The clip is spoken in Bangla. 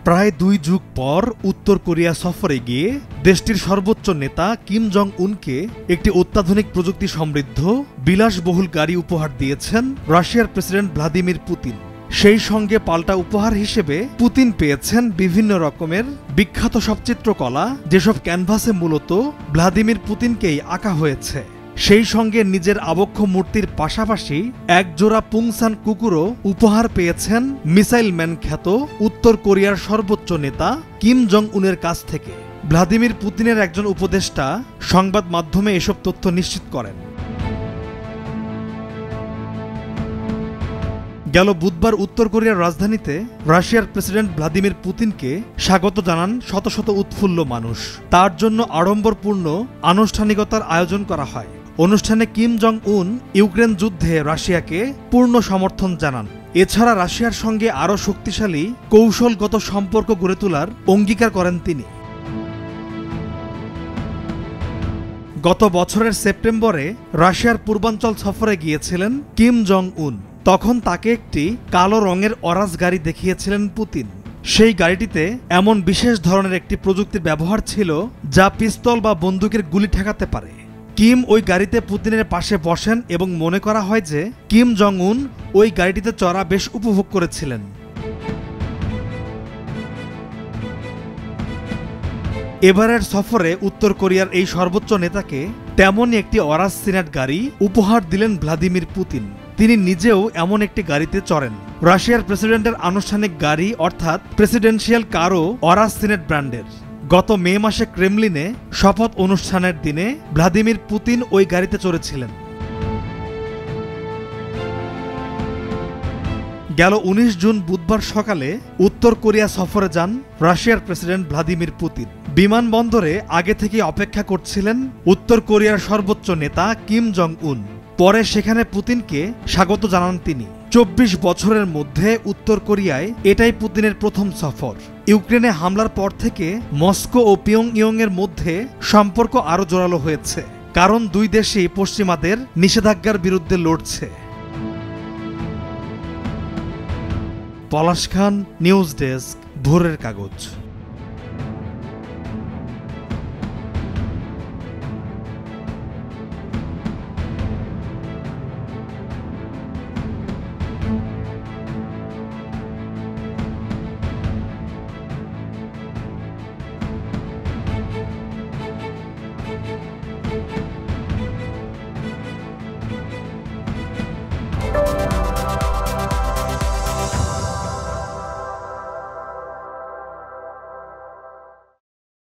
প্রায় ২ যুগ পর উত্তর কোরিয়া সফরে গিয়ে দেশটির সর্বোচ্চ নেতা কিম জং উনকে একটি অত্যাধুনিক প্রযুক্তি সমৃদ্ধ বিলাসবহুল গাড়ি উপহার দিয়েছেন রাশিয়ার প্রেসিডেন্ট ভ্লাদিমির পুতিন। সেই সঙ্গে পাল্টা উপহার হিসেবে পুতিন পেয়েছেন বিভিন্ন রকমের বিখ্যাত সব চিত্রকলা, যেসব ক্যানভাসে মূলত ভ্লাদিমির পুতিনকেই আঁকা হয়েছে। সেই সঙ্গে নিজের আবক্ষ মূর্তির পাশাপাশি একজোড়া পুংসান কুকুরও উপহার পেয়েছেন মিসাইল ম্যান খ্যাত উত্তর কোরিয়ার সর্বোচ্চ নেতা কিম জং উনের কাছ থেকে। ভ্লাদিমির পুতিনের একজন উপদেষ্টা সংবাদ মাধ্যমে এসব তথ্য নিশ্চিত করেন। গেল বুধবার উত্তর কোরিয়ার রাজধানীতে রাশিয়ার প্রেসিডেন্ট ভ্লাদিমির পুতিনকে স্বাগত জানান শত শত উৎফুল্ল মানুষ। তার জন্য আড়ম্বরপূর্ণ আনুষ্ঠানিকতার আয়োজন করা হয়। অনুষ্ঠানে কিম জং উন ইউক্রেন যুদ্ধে রাশিয়াকে পূর্ণ সমর্থন জানান। এছাড়া রাশিয়ার সঙ্গে আরও শক্তিশালী কৌশলগত সম্পর্ক গড়ে তোলার অঙ্গীকার করেন তিনি। গত বছরের সেপ্টেম্বরে রাশিয়ার পূর্বাঞ্চল সফরে গিয়েছিলেন কিম জং উন। তখন তাকে একটি কালো রঙের অরাজ গাড়ি দেখিয়েছিলেন পুতিন। সেই গাড়িটিতে এমন বিশেষ ধরনের একটি প্রযুক্তির ব্যবহার ছিল যা পিস্তল বা বন্দুকের গুলি ঠেকাতে পারে। কিম ওই গাড়িতে পুতিনের পাশে বসেন এবং মনে করা হয় যে কিম জং উন ওই গাড়িটিতে চড়া বেশ উপভোগ করেছিলেন। এবারের সফরে উত্তর কোরিয়ার এই সর্বোচ্চ নেতাকে তেমনই একটি অরাজ সিনেট গাড়ি উপহার দিলেন ভ্লাদিমির পুতিন। তিনি নিজেও এমন একটি গাড়িতে চড়েন। রাশিয়ার প্রেসিডেন্টের আনুষ্ঠানিক গাড়ি অর্থাৎ প্রেসিডেন্সিয়াল কারও অরাজ সিনেট ব্র্যান্ডের। গত মে মাসে ক্রেমলিনে শপথ অনুষ্ঠানের দিনে ভ্লাদিমির পুতিন ওই গাড়িতে চড়েছিলেন। গেল ১৯ জুন বুধবার সকালে উত্তর কোরিয়া সফরে যান রাশিয়ার প্রেসিডেন্ট ভ্লাদিমির পুতিন। বিমানবন্দরে আগে থেকে অপেক্ষা করছিলেন উত্তর কোরিয়ার সর্বোচ্চ নেতা কিম জং উন। পরে সেখানে পুতিনকে স্বাগত জানান তিনি। ২৪ বছরের মধ্যে উত্তর কোরিয়ায় এটাই পুতিনের প্রথম সফর। ইউক্রেনে হামলার পর থেকে মস্কো ও পিয়ংইয়ং এর মধ্যে সম্পর্ক আরও জোরালো হয়েছে, কারণ দুই দেশই পশ্চিমাদের নিষেধাজ্ঞার বিরুদ্ধে লড়ছে। পলাশ খান, নিউজ ডেস্ক, ভোরের কাগজ।